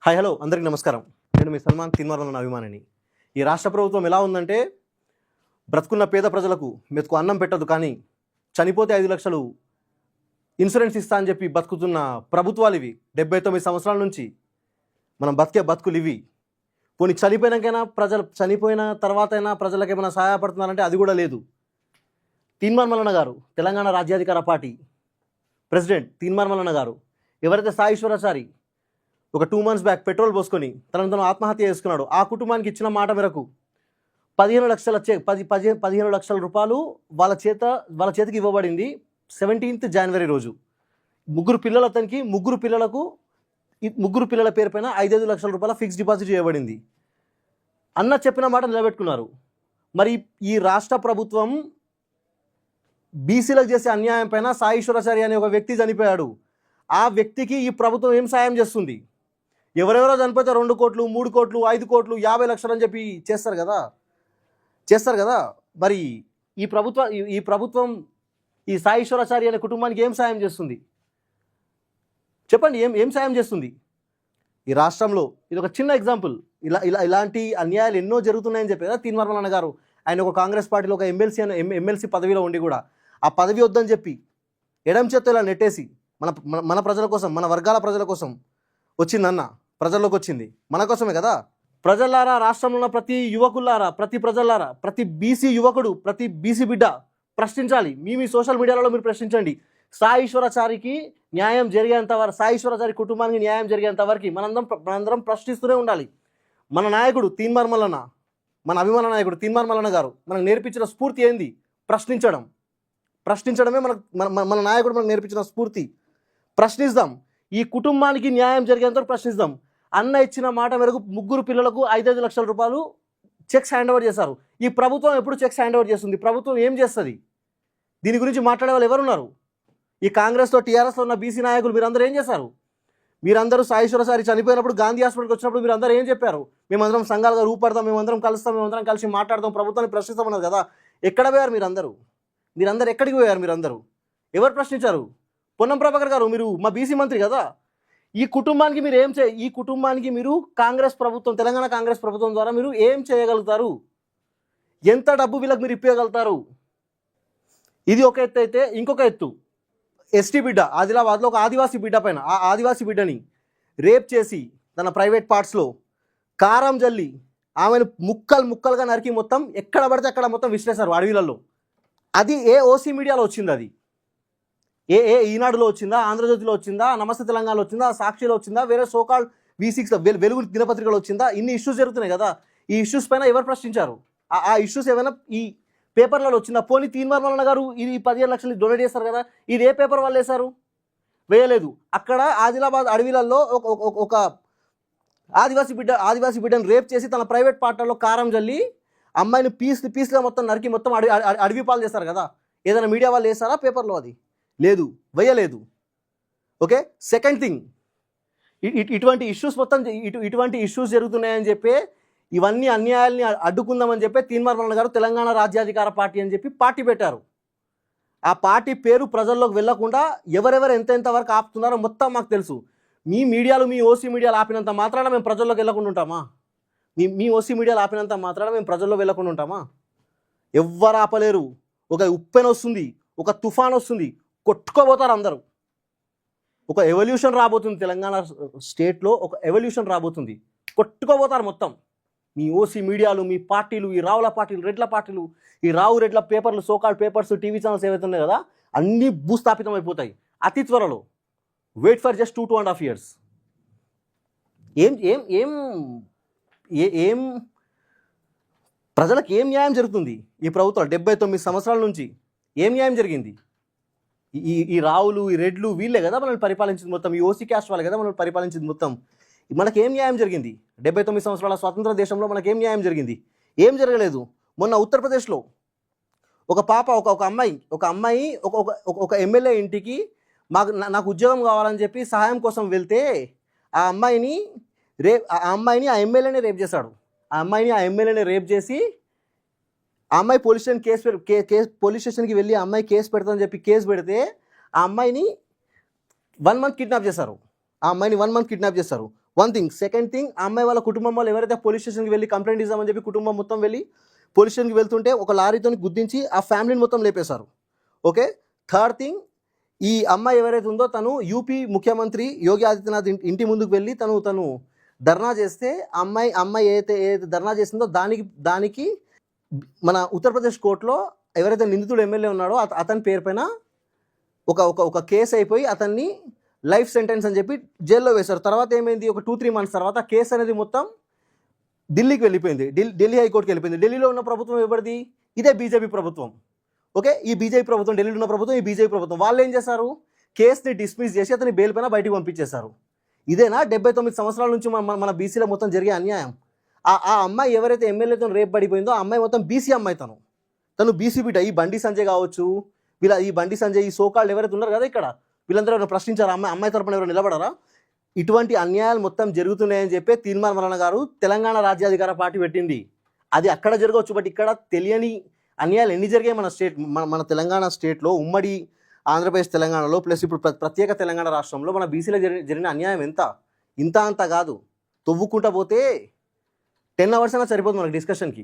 Hi hello అందరికీ నమస్కారం. నేను మీ సల్మాన్ తిన్మార్మల అభిమానిని. ఈ రాష్ట్ర ప్రభుత్వం ఎలా ఉందంటే, బ్రతుకున్న పేద ప్రజలకు మెతుకు అన్నం పెట్టదు, కానీ చనిపోతే 5 లక్షలు ఇన్సూరెన్స్ ఇస్తా అని చెప్పి బతుకుతున్న ప్రభుత్వాలు ఇవి. 79 సంవత్సరాల నుంచి మనం బతికే బతుకులు ఇవి. పోనీ చనిపోయిన తర్వాత అయినా ప్రజలకు ఏమైనా సహాయపడుతున్నారంటే అది కూడా లేదు. తీన్మార్ గారు, తెలంగాణ రాజ్యాధికార పార్టీ ప్రెసిడెంట్ తీన్మార్ గారు, ఎవరైతే సాయి ఒక 2 months బ్యాక్ పెట్రోల్ పోసుకొని తను ఆత్మహత్య చేసుకున్నాడు, ఆ కుటుంబానికి ఇచ్చిన మాట మేరకు 15 లక్షల రూపాయలు వాళ్ళ చేతికి ఇవ్వబడింది 17th January రోజు. ముగ్గురు పిల్లల పేరు పైన 5 లక్షల రూపాయల ఫిక్స్డ్ డిపాజిట్ చేయబడింది. అన్న చెప్పిన మాట నిలబెట్టుకున్నారు. మరి ఈ రాష్ట్ర ప్రభుత్వం బీసీలకు చేసే అన్యాయం పైన సాయి అనే ఒక వ్యక్తి చనిపోయాడు. ఆ వ్యక్తికి ఈ ప్రభుత్వం ఏం సాయం చేస్తుంది? ఎవరెవరో చనిపోతే 2 కోట్లు 3 కోట్లు 5 కోట్లు 50 లక్షలు అని చెప్పి చేస్తారు కదా. మరి ఈ ప్రభుత్వం ఈ సాయి అనే కుటుంబానికి ఏం సాయం చేస్తుంది చెప్పండి? ఏం సాయం చేస్తుంది? ఈ రాష్ట్రంలో ఇది ఒక చిన్న ఎగ్జాంపుల్. ఇలాంటి అన్యాయాలు ఎన్నో జరుగుతున్నాయని చెప్పి కదా తీన్మార్ గారు. ఆయన ఒక కాంగ్రెస్ పార్టీలో ఒక ఎమ్మెల్సీ పదవిలో ఉండి కూడా ఆ పదవి వద్దని చెప్పి ఎడం చేత్తో ఇలా నెట్టేసి మన ప్రజల కోసం, మన వర్గాల ప్రజల కోసం వచ్చిందన్న. ప్రజల్లోకి వచ్చింది మన కోసమే కదా. ప్రజలారా, రాష్ట్రంలో ఉన్న ప్రతి యువకులారా, ప్రతి ప్రజలారా, ప్రతి బీసీ యువకుడు, ప్రతి బీసీ బిడ్డ ప్రశ్నించాలి. మీ సోషల్ మీడియాలో మీరు ప్రశ్నించండి. సాయి న్యాయం జరిగేంత వరకు, సాయి కుటుంబానికి న్యాయం జరిగేంత వరకు మనందరం ప్రశ్నిస్తూనే ఉండాలి. మన నాయకుడు మన అభిమాన నాయకుడు తీన్మార్ గారు మనకు నేర్పించిన స్ఫూర్తి ఏంది? ప్రశ్నించడమే మన నాయకుడు మనకు నేర్పించిన స్ఫూర్తి. ప్రశ్నిద్దాం. ఈ కుటుంబానికి న్యాయం జరిగేంత వరకు ప్రశ్నిద్దాం. అన్న ఇచ్చిన మాట మేరకు ముగ్గురు పిల్లలకు 5 లక్షల రూపాయలు చెక్స్ హ్యాండ్ ఓవర్ చేశారు. ఈ ప్రభుత్వం ఎప్పుడు చెక్స్ హ్యాండ్ ఓవర్ చేస్తుంది? ప్రభుత్వం ఏం చేస్తుంది? దీని గురించి మాట్లాడే వాళ్ళు ఎవరున్నారు? ఈ కాంగ్రెస్లో, టీఆర్ఎస్లో ఉన్న బీసీ నాయకులు మీరందరూ ఏం చేశారు? మీరందరూ సాయి చనిపోయినప్పుడు గాంధీ హాస్పిటల్కి వచ్చినప్పుడు మీరందరూ ఏం చెప్పారు? మేమందరం సంఘాలుగా రూపడతాం, మేమందరం కలిసి మాట్లాడదాం, ప్రభుత్వాన్ని ప్రశ్నిస్తామన్నారు కదా. ఎక్కడ పోయారు మీరందరూ ఎక్కడికి పోయారు? మీరందరూ ఎవరు ప్రశ్నించారు? పొన్నం ప్రభాకర్ గారు, మీరు మా బీసీ మంత్రి కదా. ఈ కుటుంబానికి మీరు కాంగ్రెస్ ప్రభుత్వం, తెలంగాణ కాంగ్రెస్ ప్రభుత్వం ద్వారా మీరు ఏం చేయగలుగుతారు? ఎంత డబ్బు వీళ్ళకి మీరు ఇప్పగలుగుతారు? ఇది ఒక ఎత్తు అయితే, ఇంకొక ఎత్తు ఎస్టీ బిడ్డ, ఆదిలాబాద్లో ఒక ఆదివాసీ బిడ్డ పైన, ఆ ఆదివాసీ బిడ్డని రేప్ చేసి తన ప్రైవేట్ పార్ట్స్లో కారం జల్లి ఆమెను ముక్కలుగా నరికి మొత్తం ఎక్కడ పడితే అక్కడ మొత్తం విసిరేశారు అడవిలలో. అది ఏ ఓసీ మీడియాలో వచ్చింది? అది ఏ ఈనాడులో వచ్చిందా? ఆంధ్రజ్యోతిలో వచ్చిందా? నమస్తే తెలంగాణలో వచ్చిందా? సాక్షిలో వచ్చిందా? వేరే సోకాల్ V6 వెలుగు దినపత్రికలో వచ్చిందా? ఇన్ని ఇష్యూస్ జరుగుతున్నాయి కదా. ఈ ఇష్యూస్ పైన ఎవరు ప్రశ్నించారు? ఆ ఇష్యూస్ ఏమైనా ఈ పేపర్లలో వచ్చిందా? పోనీ తీన్మార్ గారు ఇది 15 లక్షలు డొనేట్ చేస్తారు కదా, ఇది ఏ పేపర్ వాళ్ళు వేశారు? వేయలేదు. అక్కడ ఆదిలాబాద్ అడవిలలో ఒక ఆదివాసీ బిడ్డను రేప్ చేసి తన ప్రైవేట్ పార్ట్నర్లో కారం జల్లి అమ్మాయిని పీస్గా మొత్తం నరికి మొత్తం అడవి పాలు చేస్తారు కదా. ఏదైనా మీడియా వాళ్ళు వేస్తారా పేపర్లో? అది లేదు, వేయలేదు. ఓకే. సెకండ్ థింగ్, ఇటువంటి ఇష్యూస్ జరుగుతున్నాయని చెప్పి ఇవన్నీ అన్యాయాల్ని అడ్డుకుందామని చెప్పి తీన్మార్ గారు తెలంగాణ రాజ్యాధికార పార్టీ అని చెప్పి పార్టీ పెట్టారు. ఆ పార్టీ పేరు ప్రజల్లోకి వెళ్లకుండా ఎవరెవరు ఎంత వరకు ఆపుతున్నారో మొత్తం మాకు తెలుసు. మీ ఓసీ మీడియాలు ఆపినంత మాత్రాన మేము ప్రజల్లోకి వెళ్ళకుండా ఉంటామా? మీ ఓసీ మీడియాలు ఆపినంత మాత్రాన మేము ప్రజల్లో వెళ్ళకుండా ఉంటామా? ఎవ్వరు ఆపలేరు. ఒక ఉప్పెన వస్తుంది, ఒక తుఫాన్ వస్తుంది, కొట్టుకోబోతారు అందరూ. ఒక ఎవల్యూషన్ రాబోతుంది తెలంగాణ స్టేట్లో, ఒక ఎవల్యూషన్ రాబోతుంది. కొట్టుకోబోతారు మొత్తం. మీ ఓసీ మీడియాలు, మీ పార్టీలు, ఈ రావుల పార్టీలు, రెడ్ల పార్టీలు, ఈ రెడ్ల పేపర్లు, సోకాల్ పేపర్స్, టీవీ ఛానల్స్ ఏవైతే ఉన్నాయో కదా, అన్నీ భూస్థాపితం అయిపోతాయి అతి త్వరలో. Wait for just 2.5 years. ఏం ప్రజలకు ఏం న్యాయం జరుగుతుంది? ఈ ప్రభుత్వం 79 సంవత్సరాల నుంచి ఏం న్యాయం జరిగింది? ఈ రావులు, ఈ రెడ్లు వీళ్ళే కదా మనల్ని పరిపాలించింది మొత్తం. ఈ ఓసీ క్యాస్ట్ వాళ్ళే కదా మనల్ని పరిపాలించింది మొత్తం. మనకేం న్యాయం జరిగింది? 79 సంవత్సరాల స్వతంత్ర దేశంలో మనకేం న్యాయం జరిగింది? ఏం జరగలేదు. మొన్న ఉత్తరప్రదేశ్లో ఒక పాప, ఒక అమ్మాయి ఒక ఎమ్మెల్యే ఇంటికి నాకు ఉద్యోగం కావాలని చెప్పి సహాయం కోసం వెళ్తే ఆ అమ్మాయిని ఆ ఎమ్మెల్యేనే రేప్ చేశాడు. ఆ ఎమ్మెల్యేనే రేప్ చేసి ఆ అమ్మాయి పోలీస్ స్టేషన్కి వెళ్ళి ఆ అమ్మాయి కేసు పెడతానని చెప్పి కేసు పెడితే ఆ అమ్మాయిని 1 month కిడ్నాప్ చేశారు. ఆ అమ్మాయిని 1 month కిడ్నాప్ చేశారు. One thing. సెకండ్ థింగ్, ఆ అమ్మాయి వాళ్ళ కుటుంబం వాళ్ళు ఎవరైతే పోలీస్ స్టేషన్కి వెళ్ళి కంప్లైంట్ ఇద్దామని చెప్పి కుటుంబం మొత్తం వెళ్ళి పోలీస్ స్టేషన్కి వెళ్తుంటే ఒక లారీతో గుద్దించి ఆ ఫ్యామిలీని మొత్తం లేపేశారు. ఓకే. థర్డ్ థింగ్, ఈ అమ్మాయి ఎవరైతే ఉందో తను యూపీ ముఖ్యమంత్రి యోగి ఆదిత్యనాథ్ ఇంటి ముందుకు వెళ్ళి తను ధర్నా చేస్తే అమ్మాయి ఏదైతే ధర్నా చేసిందో దానికి మన ఉత్తరప్రదేశ్ కోర్టులో ఎవరైతే నిందితుడు ఎమ్మెల్యే ఉన్నాడో అతని పేరు పైన ఒక కేసు అయిపోయి అతన్ని లైఫ్ సెంటెన్స్ అని చెప్పి జైల్లో వేశారు. తర్వాత ఏమైంది, ఒక 2-3 months తర్వాత కేసు అనేది మొత్తం ఢిల్లీకి వెళ్ళిపోయింది, ఢిల్లీ హైకోర్టుకి వెళ్ళిపోయింది. ఢిల్లీలో ఉన్న ప్రభుత్వం ఎవరిది, ఇదే బీజేపీ ప్రభుత్వం. ఓకే, ఈ బీజేపీ ప్రభుత్వం, ఢిల్లీలో ఉన్న ప్రభుత్వం, ఈ బీజేపీ ప్రభుత్వం వాళ్ళు ఏం చేశారు, కేసుని డిస్మిస్ చేసి అతని బెయిల్ పైన బయటికి పంపించేశారు. ఇదేనా 79 సంవత్సరాల నుంచి మన బీసీలో మొత్తం జరిగే అన్యాయం? ఆ అమ్మాయి ఎవరైతే ఎమ్మెల్యేతో రేపు పడిపోయిందో ఆ అమ్మాయి మొత్తం బీసీ అమ్మాయి, తను బీసీ బిడ్డ. ఈ బండి సంజయ్ కావచ్చు, ఈ బండి సంజయ్, ఈ సోకాళ్ళు ఎవరైతే ఉన్నారు కదా ఇక్కడ, వీళ్ళందరూ ఎవరైనా ప్రశ్నించారు అమ్మాయి తరపున ఎవరు నిలబడారా? ఇటువంటి అన్యాయాలు మొత్తం జరుగుతున్నాయని చెప్పి తీర్మాన్ మల్లన్న గారు తెలంగాణ రాజ్యాధికార పార్టీ పెట్టింది. అది అక్కడ జరగవచ్చు, బట్ ఇక్కడ తెలియని అన్యాయాలు ఎన్ని జరిగాయి మన తెలంగాణ స్టేట్లో, ఉమ్మడి ఆంధ్రప్రదేశ్ తెలంగాణలో, ప్లస్ ఇప్పుడు ప్రత్యేక తెలంగాణ రాష్ట్రంలో మన బీసీలో జరిగిన అన్యాయం ఇంత అంత కాదు. తవ్వుకుంటా పోతే 10 hours అయినా సరిపోతుంది మనకి డిస్కషన్కి.